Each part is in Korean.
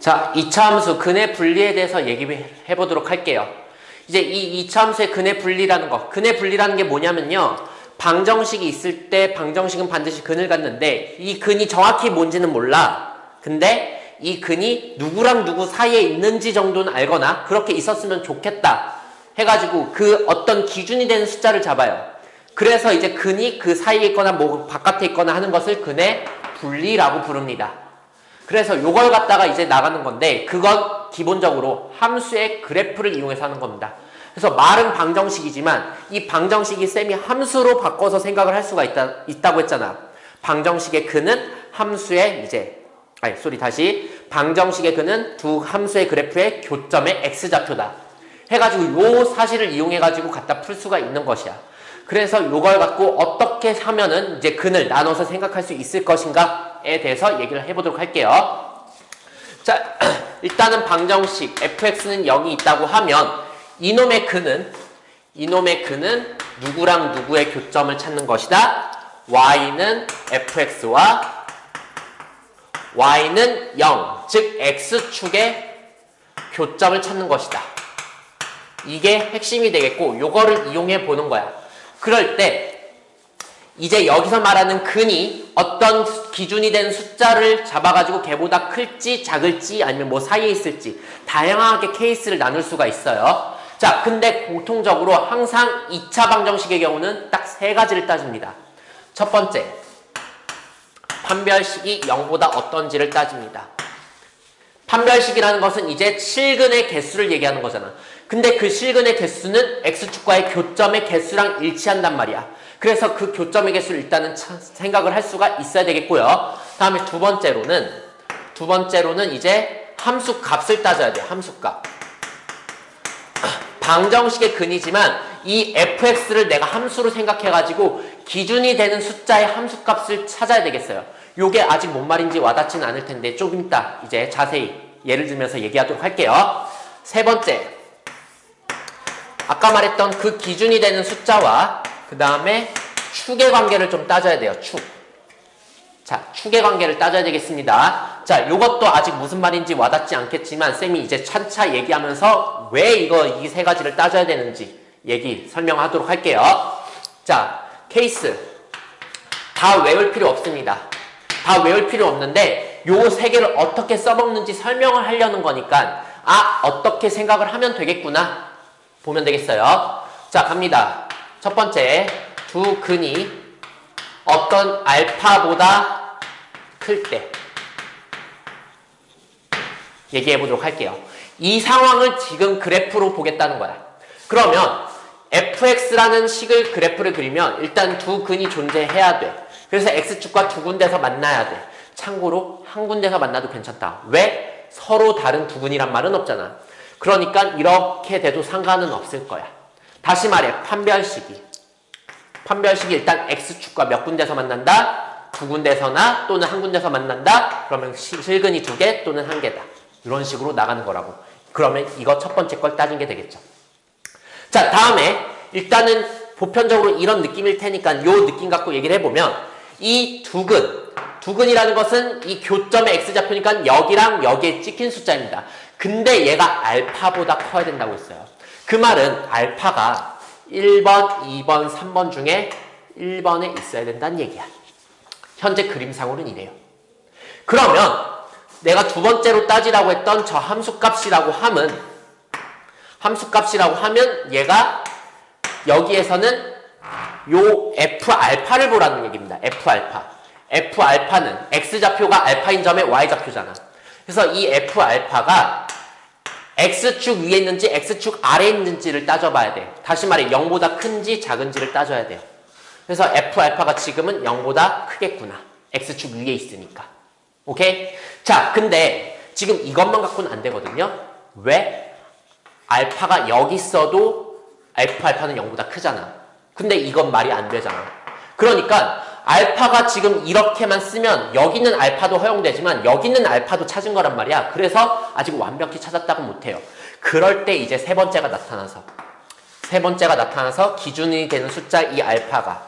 자, 2차 함수 근의 분리에 대해서 얘기해 보도록 할게요. 이제 이 2차 함수의 근의 분리라는 거, 근의 분리라는 게 뭐냐면요. 방정식이 있을 때 방정식은 반드시 근을 갖는데 이 근이 정확히 뭔지는 몰라. 근데 이 근이 누구랑 누구 사이에 있는지 정도는 알거나 그렇게 있었으면 좋겠다 해가지고 그 어떤 기준이 되는 숫자를 잡아요. 그래서 이제 근이 그 사이에 있거나 뭐 바깥에 있거나 하는 것을 근의 분리라고 부릅니다. 그래서 요걸 갖다가 이제 나가는 건데 그건 기본적으로 함수의 그래프를 이용해서 하는 겁니다. 그래서 말은 방정식이지만 이 방정식이 쌤이 함수로 바꿔서 생각을 할 수가 있다고 했잖아. 방정식의 근은 함수의 방정식의 근은 두 함수의 그래프의 교점의 x좌표다. 해가지고 요 사실을 이용해가지고 갖다 풀 수가 있는 것이야. 그래서 요걸 갖고 어떻게 하면은 이제 근을 나눠서 생각할 수 있을 것인가에 대해서 얘기를 해보도록 할게요. 자, 일단은 방정식 fx는 0이 있다고 하면 이놈의 근은 누구랑 누구의 교점을 찾는 것이다. y는 fx와 y는 0, 즉 x축의 교점을 찾는 것이다. 이게 핵심이 되겠고 요거를 이용해 보는 거야. 그럴 때 이제 여기서 말하는 근이 어떤 기준이 된 숫자를 잡아가지고 걔보다 클지 작을지 아니면 뭐 사이에 있을지 다양하게 케이스를 나눌 수가 있어요. 자, 근데 공통적으로 항상 2차 방정식의 경우는 딱 세 가지를 따집니다. 첫 번째, 판별식이 0보다 어떤지를 따집니다. 판별식이라는 것은 이제 실근의 개수를 얘기하는 거잖아. 근데 그 실근의 개수는 x축과의 교점의 개수랑 일치한단 말이야. 그래서 그 교점의 개수를 일단은 생각을 할 수가 있어야 되겠고요. 다음에 두 번째로는 이제 함수 값을 따져야 돼. 함수 값. 방정식의 근이지만 이 fx를 내가 함수로 생각해가지고 기준이 되는 숫자의 함수 값을 찾아야 되겠어요. 요게 아직 뭔 말인지 와닿지는 않을 텐데 조금 이따 이제 자세히 예를 들면서 얘기하도록 할게요. 세 번째, 아까 말했던 그 기준이 되는 숫자와 그 다음에 축의 관계를 좀 따져야 돼요. 자, 축의 관계를 따져야 되겠습니다. 자, 요것도 아직 무슨 말인지 와닿지 않겠지만 쌤이 이제 차차 얘기하면서 왜 이 세 가지를 따져야 되는지 설명하도록 할게요. 자, 케이스 다 외울 필요 없습니다. 다 외울 필요 없는데 요 세 개를 어떻게 써먹는지 설명을 하려는 거니까 어떻게 생각을 하면 되겠구나 보면 되겠어요. 자, 갑니다. 첫 번째, 두 근이 어떤 알파보다 클 때 얘기해 보도록 할게요. 이 상황을 지금 그래프로 보겠다는 거야. 그러면 fx라는 식을 그래프를 그리면 일단 두 근이 존재해야 돼. 그래서 x축과 두 군데서 만나야 돼. 참고로 한 군데서 만나도 괜찮다. 왜? 서로 다른 두 근이란 말은 없잖아. 그러니까 이렇게 돼도 상관은 없을 거야. 다시 말해, 판별식이 일단 x축과 몇 군데서 만난다? 두 군데서나 또는 한 군데서 만난다? 그러면 실근이 두 개 또는 한 개다. 이런 식으로 나가는 거라고. 그러면 이거 첫 번째 걸 따진 게 되겠죠. 자, 다음에 일단은 보편적으로 이런 느낌일 테니까 요 느낌 갖고 얘기를 해보면 이 두 근이라는 것은 이 교점의 x좌표니까 여기랑 여기에 찍힌 숫자입니다. 근데 얘가 알파보다 커야 된다고 했어요. 그 말은 알파가 1번, 2번, 3번 중에 1번에 있어야 된다는 얘기야. 현재 그림상으로는 이래요. 그러면 내가 두 번째로 따지라고 했던 저 함수값이라고 하면 얘가 여기에서는 요 F알파를 보라는 얘기입니다. F알파는 X좌표가 알파인 점의 Y좌표잖아. 그래서 이 F알파가 X축 위에 있는지 X축 아래에 있는지를 따져봐야 돼. 다시 말해 0보다 큰지 작은지를 따져야 돼요. 그래서 F알파가 지금은 0보다 크겠구나. X축 위에 있으니까. 오케이? 자, 근데 지금 이것만 갖고는 안 되거든요. 왜? 알파가 여기 있어도 F알파는 0보다 크잖아. 근데 이건 말이 안 되잖아. 그러니까 알파가 지금 이렇게만 쓰면 여기는 알파도 허용되지만 여기는 알파도 찾은 거란 말이야. 그래서 아직 완벽히 찾았다고 못해요. 그럴 때 이제 세 번째가 나타나서 기준이 되는 숫자 이 알파가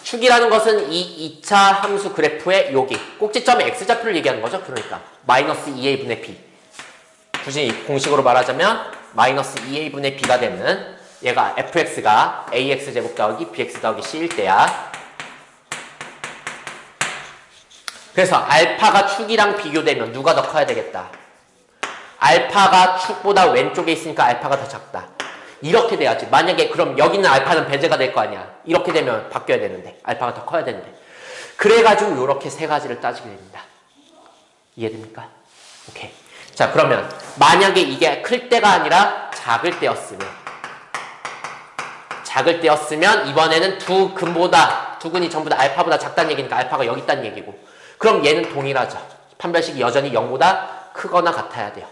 축이라는 것은 이 2차 함수 그래프의 여기 꼭지점의 x좌표를 얘기하는 거죠. 그러니까 마이너스 2a분의 b. 굳이 공식으로 말하자면 마이너스 2a분의 b가 되는 얘가 fx가 ax제곱 더하기 bx 더하기 c일 때야. 그래서 알파가 축이랑 비교되면 누가 더 커야 되겠다. 알파가 축보다 왼쪽에 있으니까 알파가 더 작다. 이렇게 돼야지. 만약에 그럼 여기 있는 알파는 배제가 될 거 아니야. 이렇게 되면 바뀌어야 되는데 알파가 더 커야 되는데. 그래가지고 이렇게 세 가지를 따지게 됩니다. 이해됩니까? 오케이. 자, 그러면 만약에 이게 클 때가 아니라 작을 때였으면 이번에는 두 근이 전부 다 알파보다 작다는 얘기니까 알파가 여기 있다는 얘기고, 그럼 얘는 동일하죠. 판별식이 여전히 0보다 크거나 같아야 돼요.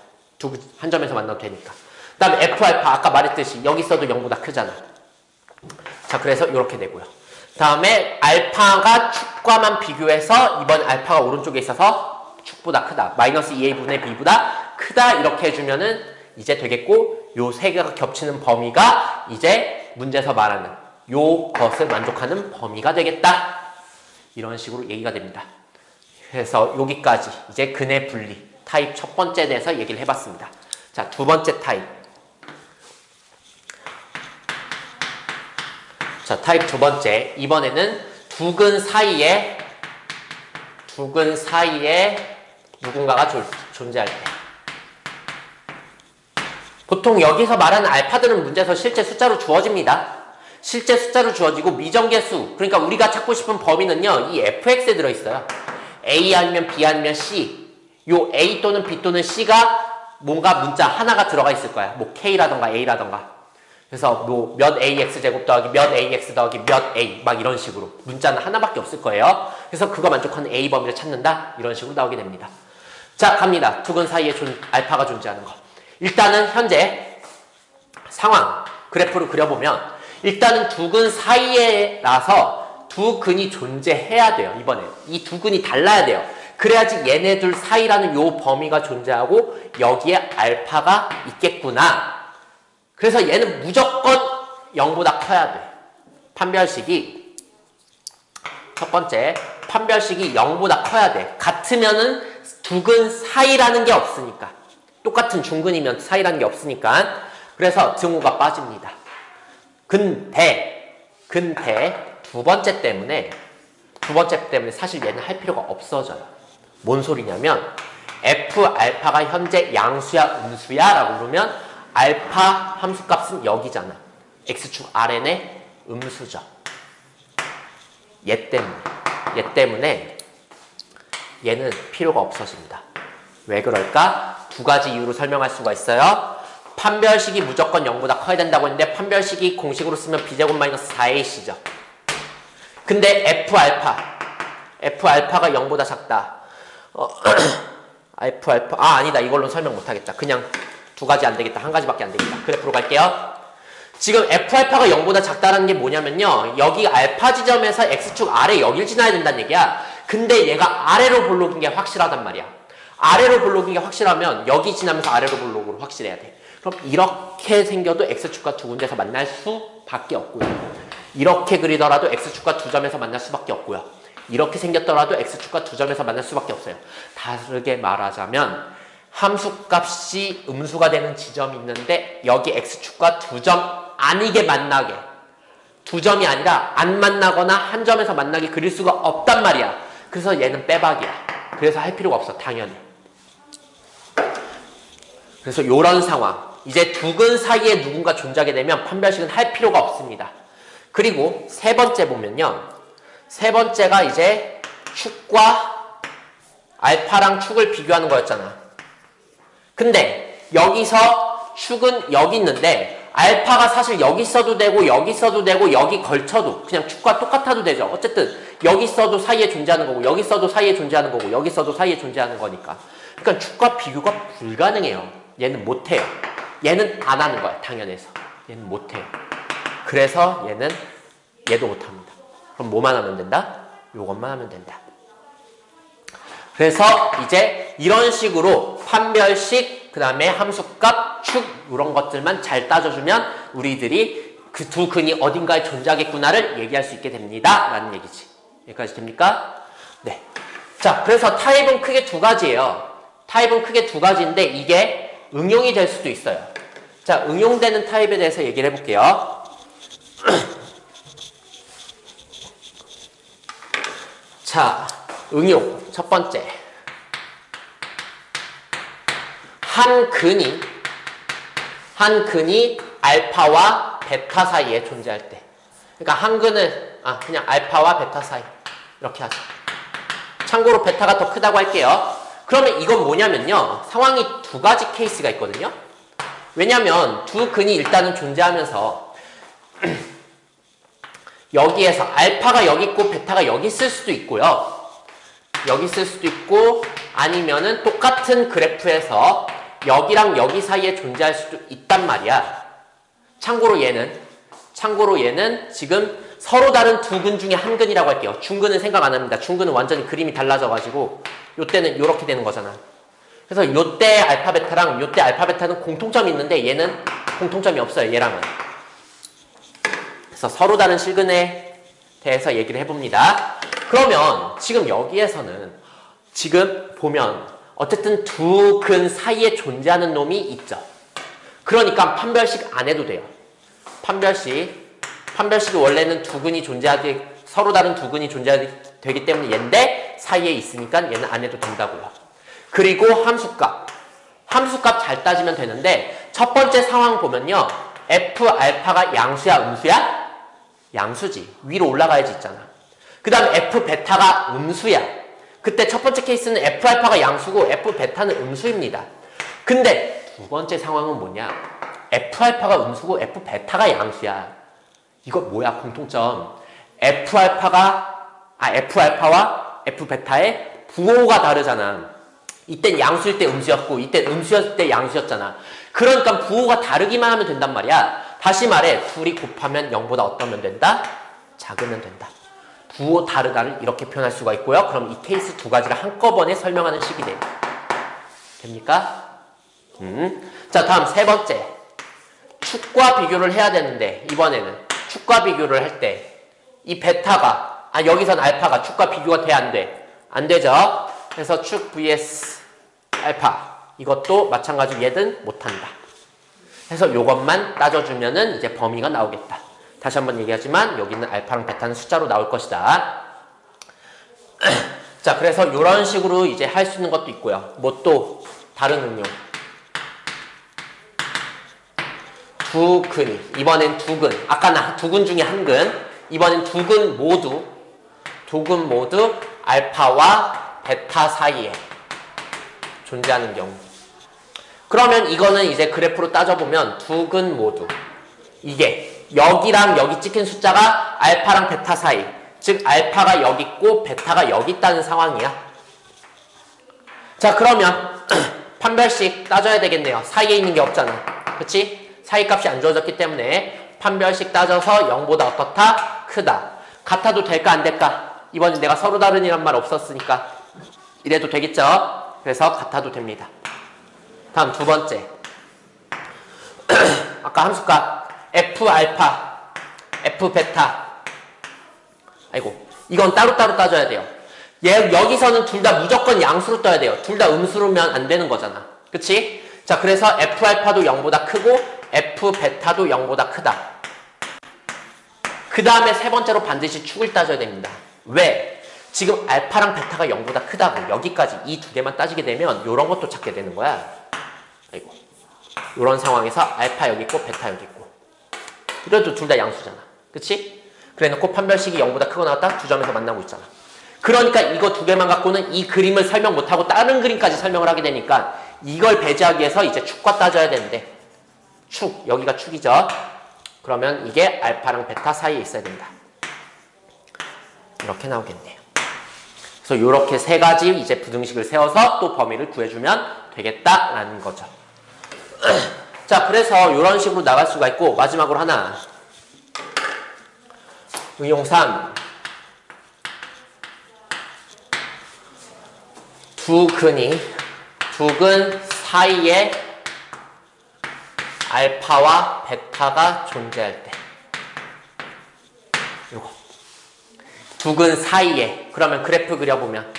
한 점에서 만나도 되니까. 그 다음에 F알파 아까 말했듯이 여기 있어도 0보다 크잖아. 자, 그래서 이렇게 되고요. 그 다음에 알파가 축과만 비교해서 이번 알파가 오른쪽에 있어서 축보다 크다. 마이너스 2a분의 b보다 크다. 이렇게 해주면은 이제 되겠고, 요 세 개가 겹치는 범위가 이제 문제에서 말하는 요것을 만족하는 범위가 되겠다. 이런 식으로 얘기가 됩니다. 그래서 여기까지 이제 근의 분리 타입 첫 번째에 대해서 얘기를 해봤습니다. 자, 두 번째 타입. 자, 타입 두 번째. 이번에는 두 근 사이에 누군가가 존재할 때. 보통 여기서 말하는 알파들은 문제에서 실제 숫자로 주어집니다. 실제 숫자로 주어지고 미정계수, 그러니까 우리가 찾고 싶은 범위는요, 이 fx에 들어있어요. a 아니면 b 아니면 c. 요 a 또는 b 또는 c가 뭔가 문자 하나가 들어가 있을 거야. 뭐 k라던가 a라던가. 그래서 뭐 몇 ax 제곱 더하기 몇 ax 더하기 몇 a 막 이런 식으로 문자는 하나밖에 없을 거예요. 그래서 그거 만족하는 a 범위를 찾는다. 이런 식으로 나오게 됩니다. 자, 갑니다. 두 근 사이에 알파가 존재하는 거. 일단은 현재 상황 그래프를 그려보면 일단은 두 근 사이에라서 두 근이 존재해야 돼요. 이번에 이 두 근이 달라야 돼요. 그래야지 얘네 둘 사이라는 요 범위가 존재하고 여기에 알파가 있겠구나. 그래서 얘는 무조건 0보다 커야 돼. 판별식이 첫 번째, 판별식이 0보다 커야 돼. 같으면은 두 근 사이라는 게 없으니까. 똑같은 중근이면 사이라는 게 없으니까. 그래서 증오가 빠집니다. 근데 두 번째 때문에 사실 얘는 할 필요가 없어져요. 뭔 소리냐면 f 알파가 현재 양수야 음수야 라고 그러면 알파 함수값은 여기잖아. x축 Rn의 음수죠. 얘 때문에 얘는 필요가 없어집니다. 왜 그럴까? 두 가지 이유로 설명할 수가 있어요. 판별식이 무조건 0보다 커야 된다고 했는데 판별식이 공식으로 쓰면 b제곱 마이너스 4ac죠. 근데 F알파가 0보다 작다. 아니다. 이걸로 설명 못하겠다. 그냥 두 가지 안 되겠다. 한 가지밖에 안 되겠다. 그래프로 갈게요. 지금 F알파가 0보다 작다는 게 뭐냐면요. 여기 알파 지점에서 X축 아래 여길 지나야 된다는 얘기야. 근데 얘가 아래로 볼록인 게 확실하단 말이야. 아래로 볼록인 게 확실하면 여기 지나면서 아래로 볼록으로 확실해야 돼. 그럼 이렇게 생겨도 X축과 두 군데서 만날 수밖에 없고요. 이렇게 그리더라도 X축과 두 점에서 만날 수밖에 없고요. 이렇게 생겼더라도 X축과 두 점에서 만날 수밖에 없어요. 다르게 말하자면 함수값이 음수가 되는 지점이 있는데 여기 X축과 두 점 아니게 만나게, 두 점이 아니라 안 만나거나 한 점에서 만나게 그릴 수가 없단 말이야. 그래서 얘는 빼박이야. 그래서 할 필요가 없어. 당연히. 그래서 이런 상황, 이제 두 근 사이에 누군가 존재하게 되면 판별식은 할 필요가 없습니다. 그리고 세 번째 보면요, 세 번째가 이제 축과 알파랑 축을 비교하는 거였잖아. 근데 여기서 축은 여기 있는데 알파가 사실 여기 있어도 되고 여기 있어도 되고 여기 걸쳐도 그냥 축과 똑같아도 되죠. 어쨌든 여기 있어도 사이에 존재하는 거고 여기 있어도 사이에 존재하는 거고 여기 있어도 사이에 존재하는 거니까. 그러니까 축과 비교가 불가능해요. 얘는 못해요. 얘는 안 하는 거야. 당연해서. 얘는 못해요. 그래서 얘도 못합니다. 그럼 뭐만 하면 된다? 요것만 하면 된다. 그래서 이제 이런 식으로 판별식, 그 다음에 함수값, 축 이런 것들만 잘 따져주면 우리들이 그 두 근이 어딘가에 존재하겠구나를 얘기할 수 있게 됩니다. 라는 얘기지. 여기까지 됩니까? 네. 자, 그래서 타입은 크게 두 가지예요. 타입은 크게 두 가지인데 이게 응용이 될 수도 있어요. 자, 응용되는 타입에 대해서 얘기를 해볼게요. 자, 응용. 첫 번째. 한 근이 알파와 베타 사이에 존재할 때. 그러니까 한 근을, 그냥 알파와 베타 사이. 이렇게 하죠. 참고로 베타가 더 크다고 할게요. 그러면 이건 뭐냐면요. 상황이 두 가지 케이스가 있거든요. 왜냐면 두 근이 일단은 존재하면서 여기에서 알파가 여기 있고 베타가 여기 있을 수도 있고요. 여기 있을 수도 있고 아니면은 똑같은 그래프에서 여기랑 여기 사이에 존재할 수도 있단 말이야. 참고로 얘는 지금 서로 다른 두 근 중에 한 근이라고 할게요. 중근은 생각 안 합니다. 중근은 완전히 그림이 달라져가지고 요때는 요렇게 되는 거잖아. 그래서 요때 알파 베타랑 요때 알파 베타는 공통점이 있는데 얘는 공통점이 없어요. 얘랑은. 그래서 서로 다른 실근에 대해서 얘기를 해봅니다. 그러면 지금 여기에서는 지금 보면 어쨌든 두 근 사이에 존재하는 놈이 있죠. 그러니까 판별식 안 해도 돼요. 판별식이 원래는 두 근이 존재하게 서로 다른 두 근이 존재되기 때문에 얘인데 사이에 있으니까 얘는 안 해도 된다고요. 그리고 함수값 잘 따지면 되는데 첫 번째 상황 보면요. F 알파가 양수야 음수야? 양수지. 위로 올라가야지 있잖아. 그 다음에 F 베타가 음수야. 그때 첫 번째 케이스는 F 알파가 양수고 F 베타는 음수입니다. 근데 두 번째 상황은 뭐냐? F 알파가 음수고 F 베타가 양수야. 이거 뭐야 공통점. F 알파와 F 베타의 부호가 다르잖아. 이땐 양수일 때 음수였고 이땐 음수였을 때 양수였잖아. 그러니까 부호가 다르기만 하면 된단 말이야. 다시 말해 둘이 곱하면 0보다 어떠면 된다? 작으면 된다. 부호 다르다를 이렇게 표현할 수가 있고요. 그럼 이 케이스 두 가지를 한꺼번에 설명하는 식이 돼요. 됩니까? 자, 다음 세 번째. 축과 비교를 해야 되는데 이번에는 축과 비교를 할 때 이 베타가 여기선 알파가 축과 비교가 돼 안 돼? 안 되죠. 그래서 축 vs 알파 이것도 마찬가지로 얘는 못한다. 그래서 이것만 따져주면은 이제 범위가 나오겠다. 다시 한번 얘기하지만 여기는 알파랑 베타는 숫자로 나올 것이다. 자, 그래서 이런 식으로 이제 할 수 있는 것도 있고요. 뭐 또 다른 응용. 두 근이 이번엔 두 근. 아까 두 근 중에 한 근. 이번엔 두 근 모두 알파와 베타 사이에 존재하는 경우. 그러면 이거는 이제 그래프로 따져보면 두 근 모두 이게 여기랑 여기 찍힌 숫자가 알파랑 베타 사이, 즉 알파가 여기 있고 베타가 여기 있다는 상황이야. 자, 그러면 판별식 따져야 되겠네요. 사이에 있는 게 없잖아. 그치? 사이 값이 안 주어졌기 때문에 판별식 따져서 0보다 어떻다? 크다. 같아도 될까 안 될까? 이번엔 내가 서로 다른이란 말 없었으니까 이래도 되겠죠? 그래서 같아도 됩니다. 다음 두 번째. 아까 함수값 F 알파, F 베타. 아이고, 이건 따로따로 따져야 돼요. 여기서는 둘 다 무조건 양수로 떠야 돼요. 둘 다 음수로면 안 되는 거잖아. 그치? 자, 그래서 F 알파도 0보다 크고 F 베타도 0보다 크다. 그 다음에 세 번째로 반드시 축을 따져야 됩니다. 왜? 지금 알파랑 베타가 0보다 크다고 여기까지 이 두 개만 따지게 되면 이런 것도 찾게 되는 거야. 아이고, 이런 상황에서 알파 여기 있고 베타 여기 있고 이래도 둘 다 양수잖아. 그치? 그래놓고 판별식이 0보다 크고 나왔다 두 점에서 만나고 있잖아. 그러니까 이거 두 개만 갖고는 이 그림을 설명 못하고 다른 그림까지 설명을 하게 되니까 이걸 배제하기 위해서 이제 축과 따져야 되는데 축, 여기가 축이죠. 그러면 이게 알파랑 베타 사이에 있어야 된다. 이렇게 나오겠네요. 그래서 이렇게 세 가지 이제 부등식을 세워서 또 범위를 구해주면 되겠다라는 거죠. 자, 그래서 이런 식으로 나갈 수가 있고 마지막으로 하나. 응용 3. 두 근 사이에 알파와 베타가 존재할 때. 두 근 사이에, 그러면 그래프 그려보면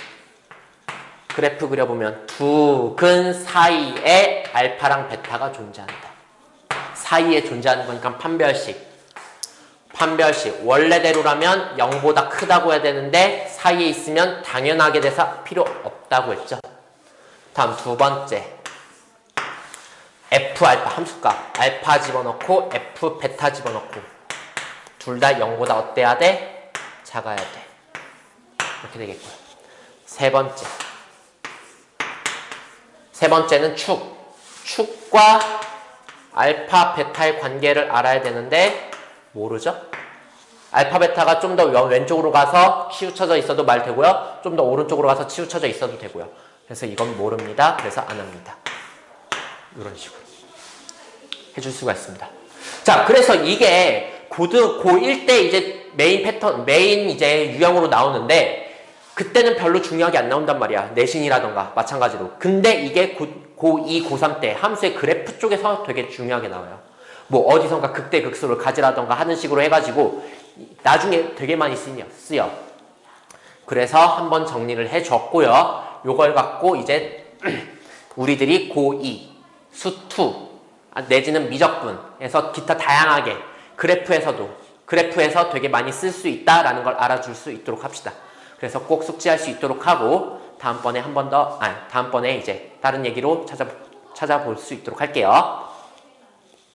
두 근 사이에 알파랑 베타가 존재한다. 사이에 존재하는 거니까 판별식. 원래대로라면 0보다 크다고 해야 되는데 사이에 있으면 당연하게 돼서 필요 없다고 했죠. 다음 두 번째. F 알파 함수값. 알파 집어넣고 F 베타 집어넣고 둘 다 0보다 어때야 돼? 작아야 돼. 이렇게 되겠고요. 세 번째는 축과 알파 베타의 관계를 알아야 되는데 모르죠? 알파 베타가 좀 더 왼쪽으로 가서 치우쳐져 있어도 말 되고요. 좀 더 오른쪽으로 가서 치우쳐져 있어도 되고요. 그래서 이건 모릅니다. 그래서 안 합니다. 이런 식으로 해줄 수가 있습니다. 자, 그래서 이게 고1 때 이제 메인 이제 유형으로 나오는데 그때는 별로 중요하게 안 나온단 말이야. 내신이라던가 마찬가지로. 근데 이게 고2, 고3 때 함수의 그래프 쪽에서 되게 중요하게 나와요. 뭐 어디선가 극대 극소를 가지라던가 하는 식으로 해가지고 나중에 되게 많이 쓰여. 그래서 한번 정리를 해줬고요. 요걸 갖고 이제 우리들이 고2, 수2 내지는 미적분에서 기타 다양하게 그래프에서 되게 많이 쓸 수 있다라는 걸 알아줄 수 있도록 합시다. 그래서 꼭 숙지할 수 있도록 하고 다음번에 이제 다른 얘기로 찾아볼 수 있도록 할게요.